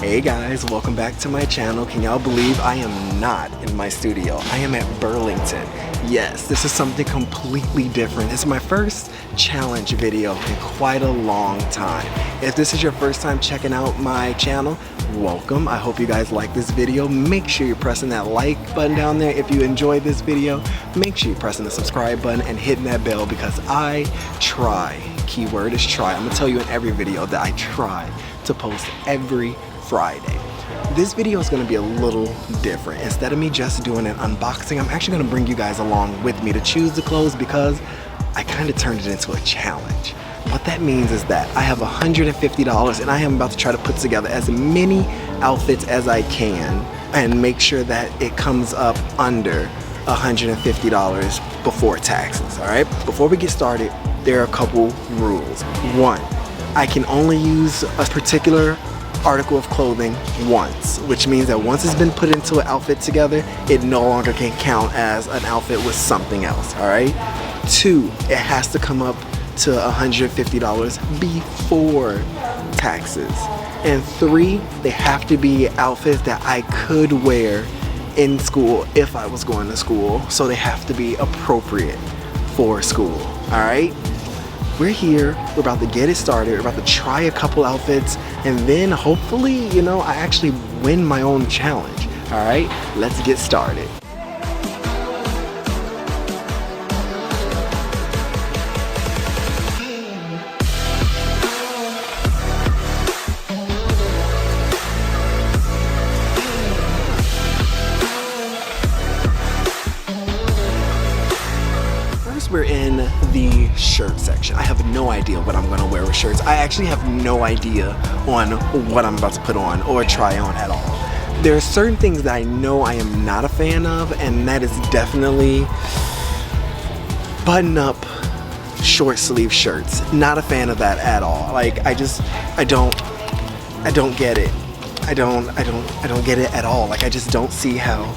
Hey guys, welcome back to my channel. Can y'all believe I am not in my studio? I am at Burlington. Yes, this is something completely different. It's my first challenge video in quite a long time. If this is your first time checking out my channel, welcome. I hope you guys like this video. Make sure you're pressing that like button down there. If you enjoyed this video, make sure you're pressing the subscribe button and hitting that bell because I try. Keyword is try. I'm gonna tell you in every video that I try to post every Friday. This video is going to be a little different. Instead of me just doing an unboxing, I'm actually going to bring you guys along with me to choose the clothes because I kind of turned it into a challenge. What that means is that I have $150 and I am about to try to put together as many outfits as I can and make sure that it comes up under $150 before taxes, all right? Before we get started, there are a couple rules. One, I can only use a particular article of clothing once, which means that once it's been put into an outfit together, it no longer can count as an outfit with something else, all right? Two, it has to come up to $150 before taxes. And three, they have to be outfits that I could wear in school if I was going to school, so they have to be appropriate for school, all right? We're here, we're about to get it started, we're about to try a couple outfits, and then hopefully, you know, I actually win my own challenge. All right, let's get started. We're in the shirt section. I have no idea what I'm gonna wear with shirts. I actually have no idea on what I'm about to put on or try on at all. There are certain things that I know I am not a fan of, and that is definitely button-up short sleeve shirts. Not a fan of that at all. Like I don't get it. I don't get it at all. Like I just don't see how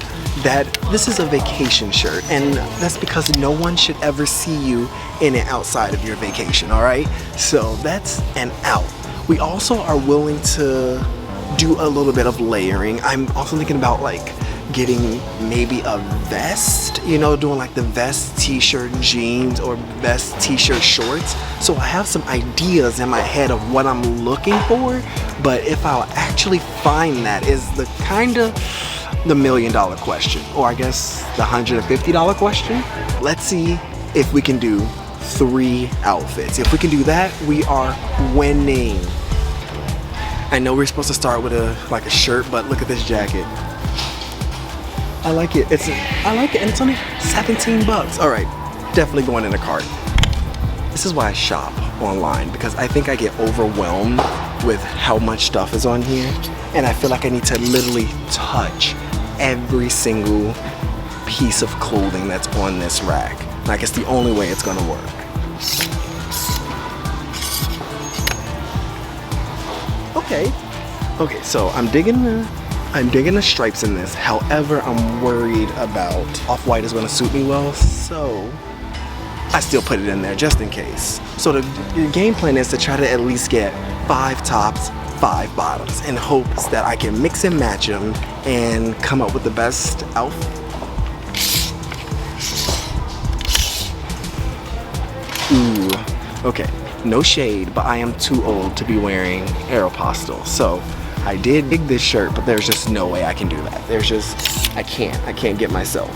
this is a vacation shirt, and that's because no one should ever see you in it outside of your vacation, all right? So that's an out. We also are willing to do a little bit of layering. I'm also thinking about like getting maybe a vest, you know, doing like the vest t-shirt jeans or vest t-shirt shorts. So I have some ideas in my head of what I'm looking for, but if I'll actually find that is the kind of the $1 million question, or I guess the $150 question. Let's see if we can do 3 outfits. If we can do that, we are winning. I know we're supposed to start with a shirt, but look at this jacket. I like it. I like it, and it's only 17 bucks. All right, definitely going in the cart. This is why I shop online, because I think I get overwhelmed with how much stuff is on here, and I feel like I need to literally touch every single piece of clothing that's on this rack. Like it's the only way it's gonna work. Okay, so I'm digging the stripes in this. However, I'm worried about off-white is gonna suit me well, so I still put it in there just in case. So the game plan is to try to at least get 5 tops, 5 bottoms in hopes that I can mix and match them and come up with the best outfit. Ooh, okay, no shade, but I am too old to be wearing Aeropostale. So I did dig this shirt, but there's just no way I can do that. I can't get myself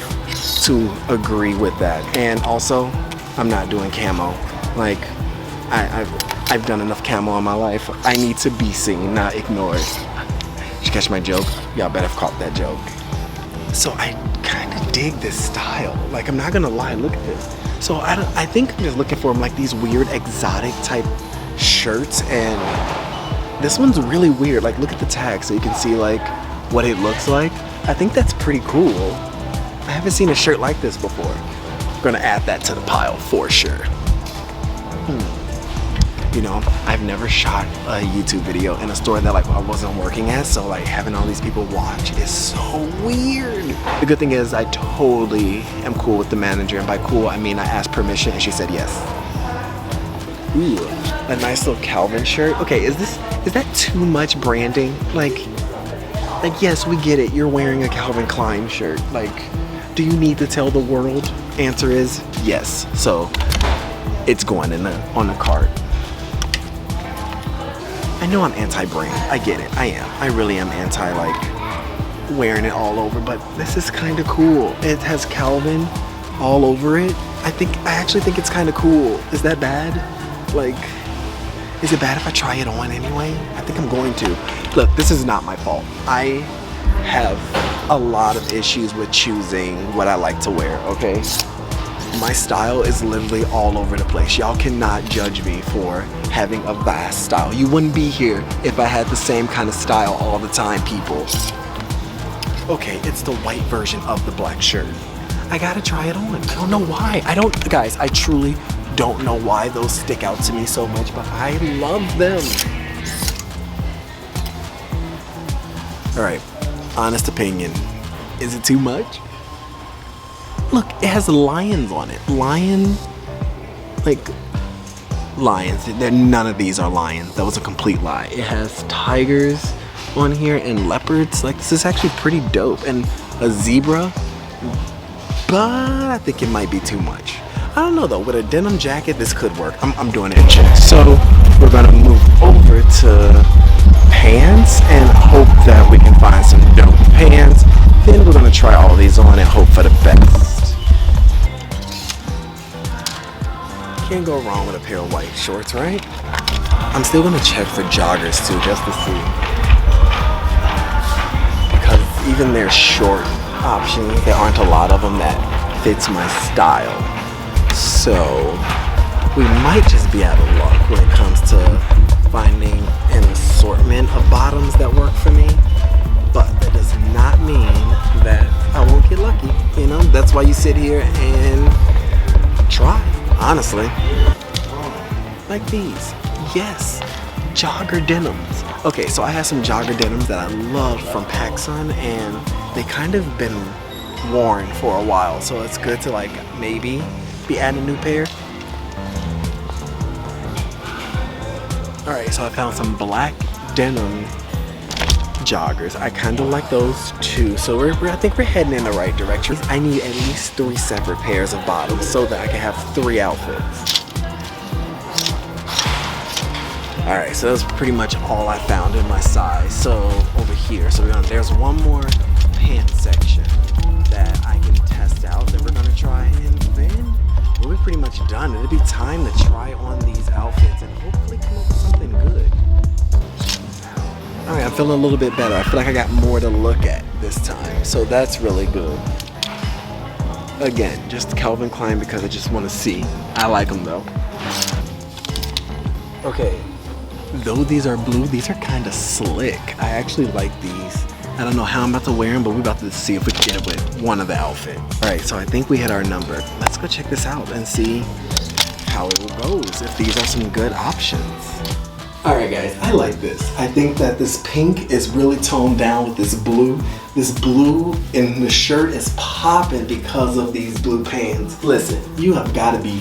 to agree with that. And also, I'm not doing camo. Like, I've done enough camo in my life. I need to be seen, not ignored. Did you catch my joke? Y'all better have caught that joke. So I kind of dig this style. Like, I'm not gonna lie, look at this. So I think I'm just looking for like these weird exotic type shirts, and this one's really weird. Like, look at the tag so you can see like what it looks like. I think that's pretty cool. I haven't seen a shirt like this before. I'm gonna add that to the pile for sure. You know, I've never shot a YouTube video in a store that like I wasn't working at, so like having all these people watch is so weird. The good thing is I totally am cool with the manager, and by cool I mean I asked permission and she said yes. Ooh, a nice little Calvin shirt. Okay, is that too much branding? Like, Like, yes, we get it. You're wearing a Calvin Klein shirt. Like, do you need to tell the world? Answer is yes. So it's going on the cart. I know I'm anti-brand. I get it. I am. I really am anti, like, wearing it all over. But this is kind of cool. It has Calvin all over it. I actually think it's kind of cool. Is that bad? Like, is it bad if I try it on anyway? I think I'm going to. Look, this is not my fault. I have a lot of issues with choosing what I like to wear, okay? My style is literally all over the place. Y'all cannot judge me for having a vast style. You wouldn't be here if I had the same kind of style all the time, people. Okay, it's the white version of the black shirt. I gotta try it on. I don't know why. Guys, I truly don't know why those stick out to me so much, but I love them. All right, honest opinion. Is it too much? Look, it has lions on it. Lions. None of these are lions. That was a complete lie. It has tigers on here and leopards. Like, this is actually pretty dope. And a zebra. But I think it might be too much. I don't know though, with a denim jacket, this could work. I'm doing it in checks. So we're gonna move over to pants and hope that we can find some dope pants. Then we're gonna try all these on and hope for the best. Can't go wrong with a pair of white shorts, right? I'm still gonna check for joggers too, just to see. Because even their short options, there aren't a lot of them that fits my style. So we might just be out of luck when it comes to finding an assortment of bottoms that work for me. But that does not mean that I won't get lucky. You know, that's why you sit here and try, honestly. Like these. Yes, jogger denims. Okay, so I have some jogger denims that I love from PacSun, and they kind of been worn for a while, so it's good to like maybe be adding a new pair. All right, so I found some black denim joggers. I kind of like those too, so I think we're heading in the right direction. I need at least 3 separate pairs of bottoms so that I can have 3 outfits. All right, so that's pretty much all I found in my size. So over here, so there's one more pant section that I can test out that we're gonna try, and then we'll be pretty much done. It'll be time to try on these outfits and hopefully come up with something good. All right, I'm feeling a little bit better. I feel like I got more to look at this time, so that's really good. Again, just Calvin Klein because I just want to see. I like them though. Okay, though these are blue, these are kind of slick. I actually like these. I don't know how I'm about to wear them, but we're about to see if we can get it with one of the outfits. All right, so I think we hit our number. Let's go check this out and see how it goes, if these are some good options. All right, guys, I like this. I think that this pink is really toned down with this blue. This blue in the shirt is popping because of these blue pants. Listen, you have got to be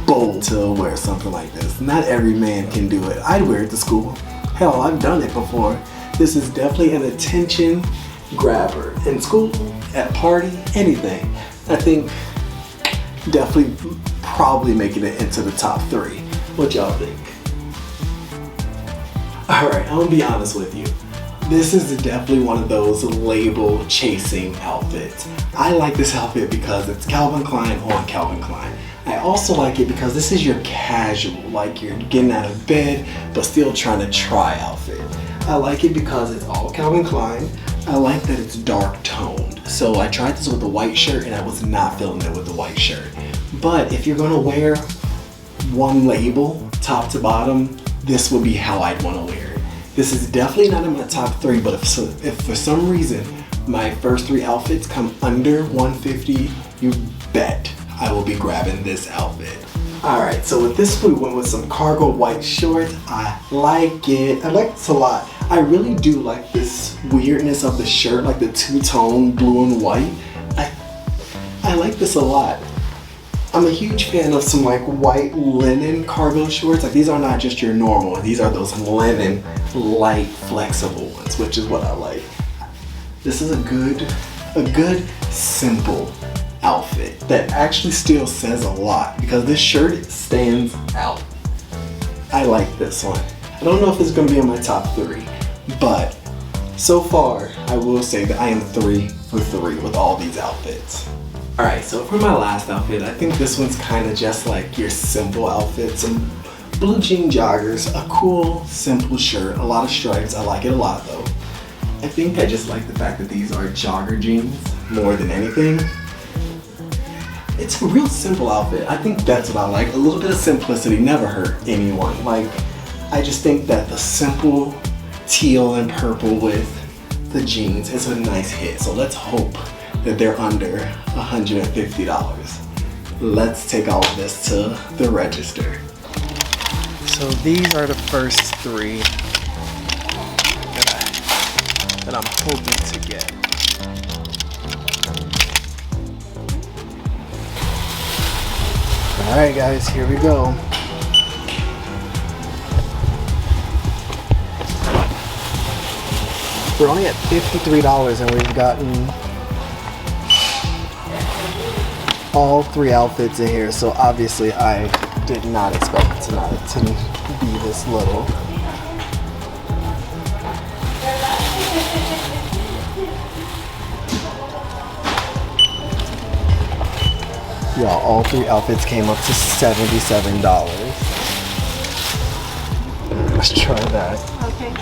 bold to wear something like this. Not every man can do it. I'd wear it to school. Hell, I've done it before. This is definitely an attention grabber. In school, at a party, anything. I think definitely probably making it into the top 3. What y'all think? Alright, I'm gonna be honest with you. This is definitely one of those label chasing outfits. I like this outfit because it's Calvin Klein on Calvin Klein. I also like it because this is your casual, like you're getting out of bed but still trying to try outfit. I like it because it's all Calvin Klein. I like that it's dark toned. So I tried this with the white shirt and I was not feeling it with the white shirt. But if you're gonna wear one label, top to bottom, this would be how I'd wanna wear it. This is definitely not in my top 3, but if for some reason my first 3 outfits come under 150, you bet I will be grabbing this outfit. Alright, so with this we went with some cargo white shorts. I like it. I like this a lot. I really do like this weirdness of the shirt, like the two-tone blue and white. I like this a lot. I'm a huge fan of some like white linen cargo shorts. Like these are not just your normal ones. These are those linen, light, flexible ones, which is what I like. This is a good simple outfit that actually still says a lot because this shirt stands out. I like this one. I don't know if it's gonna be in my top 3, but so far I will say that I am 3 for 3 with all these outfits. Alright, so for my last outfit, I think this one's kind of just like your simple outfit. Some blue jean joggers, a cool simple shirt, a lot of stripes. I like it a lot though. I think I just like the fact that these are jogger jeans more than anything. It's a real simple outfit. I think that's what I like. A little bit of simplicity never hurt anyone. Like, I just think that the simple teal and purple with the jeans is a nice hit. So let's hope that they're under $150. Let's take all of this to the register. So these are the first 3 that I'm hoping to get. Alright guys, here we go. We're only at $53 and we've gotten all 3 outfits in here, so obviously I did not expect tonight to be this little. Y'all, all 3 outfits came up to $77. Let's try that. Okay.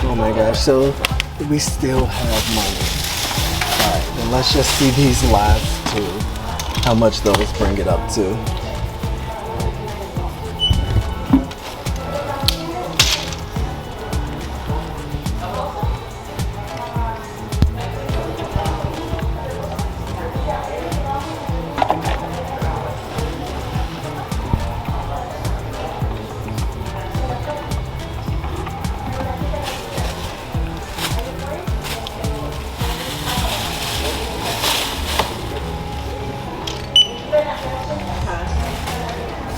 Oh my gosh, so we still have money. Alright, then let's just see these last 2, how much those bring it up to.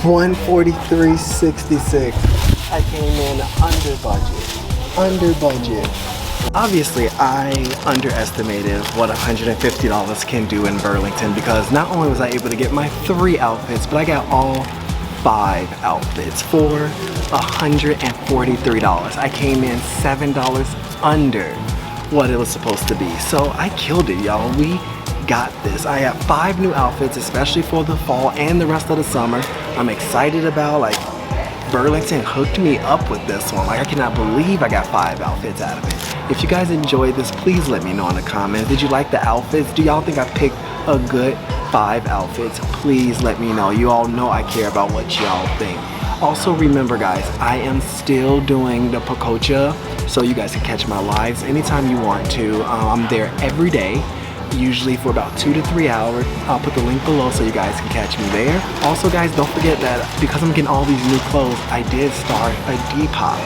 $143.66. I came in under budget. Obviously, I underestimated what $150 can do in Burlington because not only was I able to get my 3 outfits, but I got all 5 outfits for $143. I came in $7 under what it was supposed to be. So I killed it, y'all. We got this. I have 5 new outfits, especially for the fall and the rest of the summer. I'm excited about, like, Burlington hooked me up with this one. Like, I cannot believe I got 5 outfits out of it. If you guys enjoyed this, please let me know in the comments. Did you like the outfits? Do y'all think I picked a good 5 outfits? Please let me know. You all know I care about what y'all think. Also remember guys, I am still doing the Pacocha, so you guys can catch my lives anytime you want to. I'm there every day, usually for about 2 to 3 hours. I'll put the link below so you guys can catch me there. Also guys, don't forget that because I'm getting all these new clothes, I did start a Depop.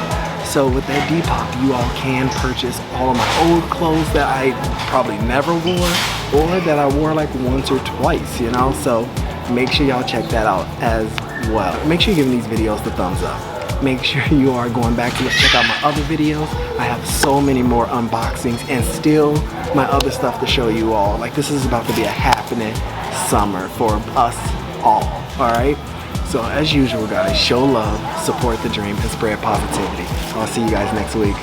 So with that Depop, you all can purchase all of my old clothes that I probably never wore or that I wore like once or twice, you know? So make sure y'all check that out as well. Make sure you're giving these videos the thumbs up. Make sure you are going back to check out my other videos. I have so many more unboxings and still my other stuff to show you all. Like, this is about to be a happening summer for us all, alright? So as usual guys, show love, support the dream, and spread positivity. I'll see you guys next week.